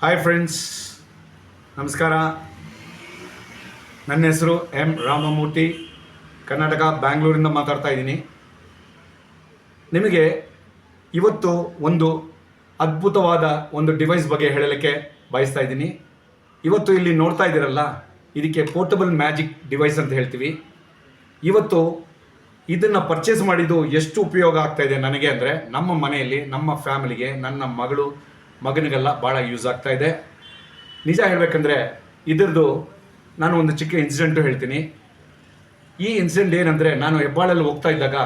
Hi friends, ನಮಸ್ಕಾರ. ನನ್ನ ಹೆಸರು ಎಂ ರಾಮಮೂರ್ತಿ, ಕರ್ನಾಟಕ ಬ್ಯಾಂಗ್ಳೂರಿಂದ ಮಾತಾಡ್ತಾ ಇದ್ದೀನಿ. ನಿಮಗೆ ಇವತ್ತು ಒಂದು ಅದ್ಭುತವಾದ ಒಂದು ಡಿವೈಸ್ ಬಗ್ಗೆ ಹೇಳಲಿಕ್ಕೆ ಬಯಸ್ತಾ ಇದ್ದೀನಿ. ಇವತ್ತು ಇಲ್ಲಿ ನೋಡ್ತಾ ಇದ್ದೀರಲ್ಲ, ಇದಕ್ಕೆ ಪೋರ್ಟಬಲ್ ಮ್ಯಾಜಿಕ್ ಡಿವೈಸ್ ಅಂತ ಹೇಳ್ತೀವಿ. ಇವತ್ತು ಇದನ್ನು ಪರ್ಚೇಸ್ ಮಾಡಿದ್ದು ಎಷ್ಟು ಉಪಯೋಗ ಆಗ್ತಾ ಇದೆ ನನಗೆ ಅಂದರೆ, ನಮ್ಮ ಮನೆಯಲ್ಲಿ ನಮ್ಮ ಫ್ಯಾಮಿಲಿಗೆ, ನನ್ನ ಮಗನಿಗೆಲ್ಲ ಭಾಳ ಯೂಸ್ ಆಗ್ತಾ ಇದೆ. ನಿಜ ಹೇಳಬೇಕಂದ್ರೆ ಇದರದ್ದು ನಾನು ಒಂದು ಚಿಕ್ಕ ಇನ್ಸಿಡೆಂಟು ಹೇಳ್ತೀನಿ. ಈ ಇನ್ಸಿಡೆಂಟ್ ಏನಂದರೆ, ನಾನು ಹೆಬ್ಬಾಳಲ್ಲಿ ಹೋಗ್ತಾ ಇದ್ದಾಗ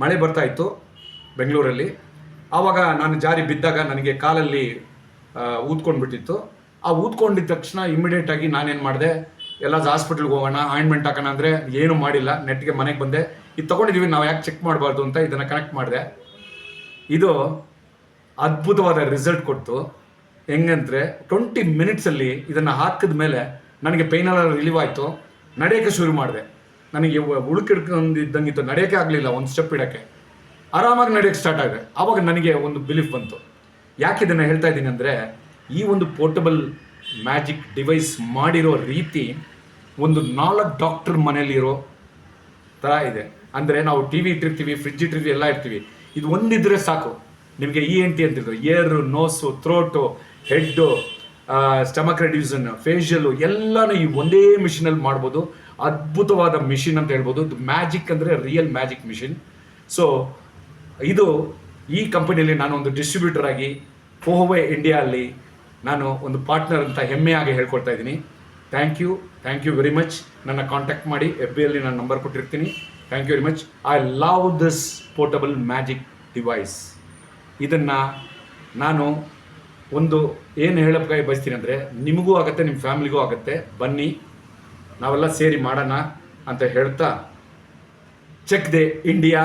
ಮಳೆ ಬರ್ತಾ ಇತ್ತು ಬೆಂಗಳೂರಲ್ಲಿ. ಆವಾಗ ನಾನು ಜಾರಿ ಬಿದ್ದಾಗ ನನಗೆ ಕಾಲಲ್ಲಿ ಊದ್ಕೊಂಡ್ಬಿಟ್ಟಿತ್ತು. ಆ ಊದ್ಕೊಂಡಿದ್ದ ತಕ್ಷಣ ಇಮಿಡಿಯೇಟಾಗಿ ನಾನೇನು ಮಾಡಿದೆ, ಎಲ್ಲ ಹಾಸ್ಪಿಟ್ಲ್ಗೆ ಹೋಗೋಣ, ಆಯಿಂಟ್ಮೆಂಟ್ ಹಾಕೋಣ ಅಂದರೆ ಏನೂ ಮಾಡಿಲ್ಲ. ನೆಟ್ಗೆ ಮನೆಗೆ ಬಂದೆ. ಇದು ತೊಗೊಂಡಿದ್ದೀವಿ, ನಾವು ಯಾಕೆ ಚೆಕ್ ಮಾಡಬಾರ್ದು ಅಂತ ಇದನ್ನು ಕನೆಕ್ಟ್ ಮಾಡಿದೆ. ಇದು ಅದ್ಭುತವಾದ ರಿಸಲ್ಟ್ ಕೊಡ್ತು. ಹೆಂಗಂದರೆ 20 ಮಿನಿಟ್ಸಲ್ಲಿ ಇದನ್ನು ಹಾಕಿದ ಮೇಲೆ ನನಗೆ ಪೈನೆಲ್ಲ ರಿಲೀವ್ ಆಯಿತು. ನಡೆಯೋಕ್ಕೆ ಶುರು ಮಾಡಿದೆ. ನನಗೆ ಉಳುಕಿಡ್ಕೊಂಡಿದ್ದಂಗಿತ್ತು, ನಡೆಯೋಕ್ಕೆ ಆಗಲಿಲ್ಲ, ಒಂದು ಸ್ಟೆಪ್ ಇಡೋಕ್ಕೆ. ಆರಾಮಾಗಿ ನಡೆಯೋಕ್ಕೆ ಸ್ಟಾರ್ಟ್ ಆಗಿದೆ. ಆವಾಗ ನನಗೆ ಒಂದು ಬಿಲೀಫ್ ಬಂತು. ಯಾಕೆ ಇದನ್ನು ಹೇಳ್ತಾ ಇದ್ದೀನಿ ಅಂದರೆ, ಈ ಒಂದು ಪೋರ್ಟಬಲ್ ಮ್ಯಾಜಿಕ್ ಡಿವೈಸ್ ಮಾಡಿರೋ ರೀತಿ ಒಂದು 4 ಡಾಕ್ಟರ್ ಮನೇಲಿರೋ ಥರ ಇದೆ. ಅಂದರೆ ನಾವು ಟಿ ವಿ ಇಟ್ಟಿರ್ತೀವಿ, ಫ್ರಿಡ್ಜ್ ಇಟ್ಟಿರ್ತೀವಿ, ಎಲ್ಲ ಇರ್ತೀವಿ. ಇದು ಒಂದಿದ್ರೆ ಸಾಕು, ನಿಮಗೆ ENT ಅಂತಿದ್ರು, ear, nose, throat, head, stomach reduction, facial ಎಲ್ಲನೂ ಈ ಒಂದೇ ಮಿಷಿನಲ್ಲಿ ಮಾಡ್ಬೋದು. ಅದ್ಭುತವಾದ ಮಿಷಿನ್ ಅಂತ ಹೇಳ್ಬೋದು. ಇದು ಮ್ಯಾಜಿಕ್ ಅಂದರೆ ರಿಯಲ್ ಮ್ಯಾಜಿಕ್ ಮಿಷಿನ್. ಸೊ ಇದು ಈ ಕಂಪನಿಯಲ್ಲಿ ನಾನು ಒಂದು ಡಿಸ್ಟ್ರಿಬ್ಯೂಟರ್ ಆಗಿ ಫೋಹೋವೆ ಇಂಡಿಯಾ ಅಲ್ಲಿ ನಾನು ಒಂದು ಪಾರ್ಟ್ನರ್ ಅಂತ ಹೆಮ್ಮೆಯಾಗಿ ಹೇಳ್ಕೊಳ್ತಾ ಇದ್ದೀನಿ. Thank you very much. ನನ್ನ ಕಾಂಟ್ಯಾಕ್ಟ್ ಮಾಡಿ, FB ನಾನು ನಂಬರ್ ಕೊಟ್ಟಿರ್ತೀನಿ. Thank you very much. I love this portable magic device. ಇದನ್ನು ನಾನು ಒಂದು ಏನು ಹೇಳೋಕ್ಕೆ ಬಯಸ್ತೀನಿ ಅಂದರೆ, ನಿಮಗೂ ಆಗುತ್ತೆ, ನಿಮ್ಮ ಫ್ಯಾಮಿಲಿಗೂ ಆಗುತ್ತೆ. ಬನ್ನಿ, ನಾವೆಲ್ಲ ಸೇರಿ ಮಾಡೋಣ ಅಂತ ಹೇಳ್ತಾ, ಚೆಕ್ ದೆ ಇಂಡಿಯಾ,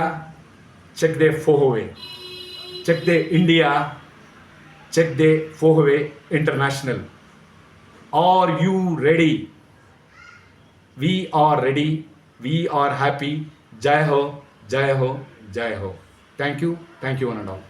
ಚೆಕ್ ದೆ ಫೋಹೋವೆ, ಚೆಕ್ ದೆ ಇಂಡಿಯಾ, ಚೆಕ್ ದೆ ಫೋಹೋವೆ international. Are you ready? We are ready, we are happy. ಜೈ ಹೋ, ಜೈ ಹೋ, ಜೈ ಹೋ. Thank you one and all.